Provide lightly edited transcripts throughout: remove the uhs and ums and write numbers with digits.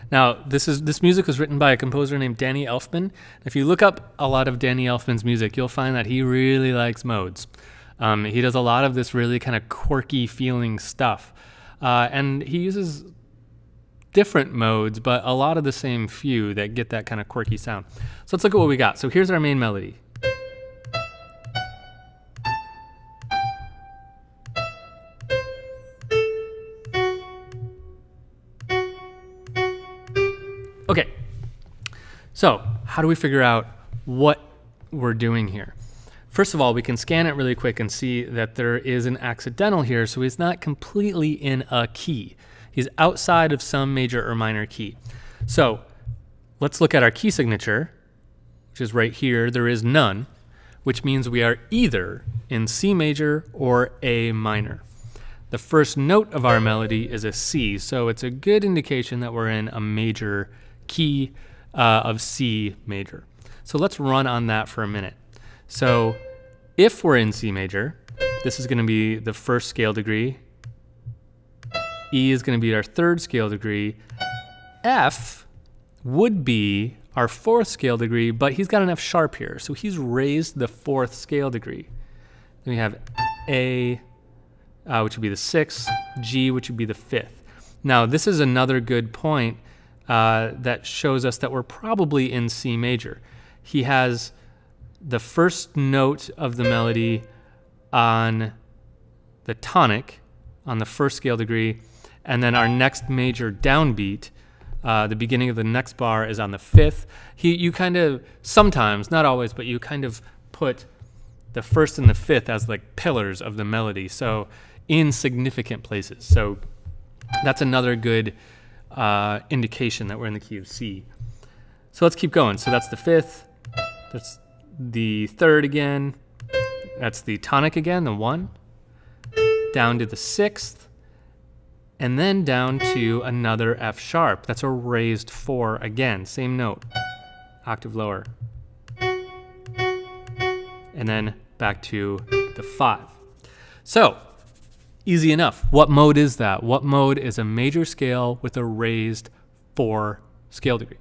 Now, this music was written by a composer named Danny Elfman. If you look up a lot of Danny Elfman's music, you'll find that he really likes modes. He does a lot of this really kind of quirky feeling stuff. And he uses different modes, but a lot of the same few that get that kind of quirky sound. So let's look at what we got. So here's our main melody. Okay, so how do we figure out what we're doing here? First of all, we can scan it really quick and see that there is an accidental here, so he's not completely in a key. He's outside of some major or minor key. So let's look at our key signature, which is right here. There is none, which means we are either in C major or A minor. The first note of our melody is a C, so it's a good indication that we're in a major key of C major. So let's run on that for a minute. So if we're in C major, this is going to be the first scale degree. E is going to be our third scale degree. F would be our fourth scale degree, but he's got an F sharp here, so he's raised the fourth scale degree. Then we have A, which would be the sixth, G, which would be the fifth. Now, this is another good point that shows us that we're probably in C major. He has the first note of the melody on the tonic, on the first scale degree, and then our next major downbeat, the beginning of the next bar, is on the fifth. You kind of, sometimes, not always, but you kind of put the first and the fifth as like pillars of the melody, so in significant places. So that's another good indication that we're in the key of C. So let's keep going. So that's the fifth, that's the third again, that's the tonic again, the one, down to the sixth, and then down to another F sharp. That's a raised 4 again, same note, octave lower. And then back to the 5. So, easy enough. What mode is that? What mode is a major scale with a raised 4 scale degree?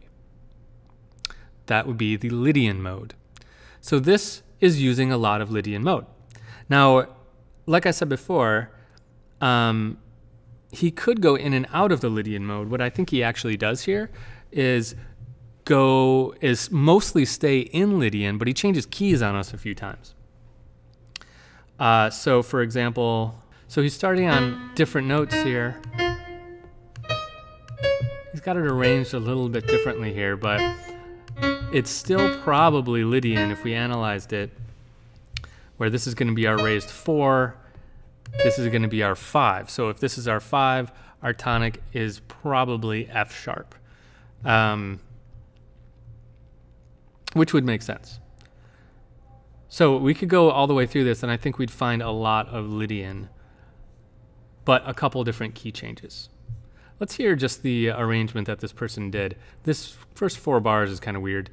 That would be the Lydian mode. So this is using a lot of Lydian mode. Now, like I said before, he could go in and out of the Lydian mode. What I think he actually does here is mostly stay in Lydian, but he changes keys on us a few times. So for example, so he's starting on different notes here. He's got it arranged a little bit differently here, but it's still probably Lydian if we analyzed it, where this is going to be our raised 4, this is going to be our 5. So if this is our 5, our tonic is probably F sharp, which would make sense. So we could go all the way through this, and I think we'd find a lot of Lydian, but a couple different key changes. Let's hear just the arrangement that this person did. This first 4 bars is kind of weird.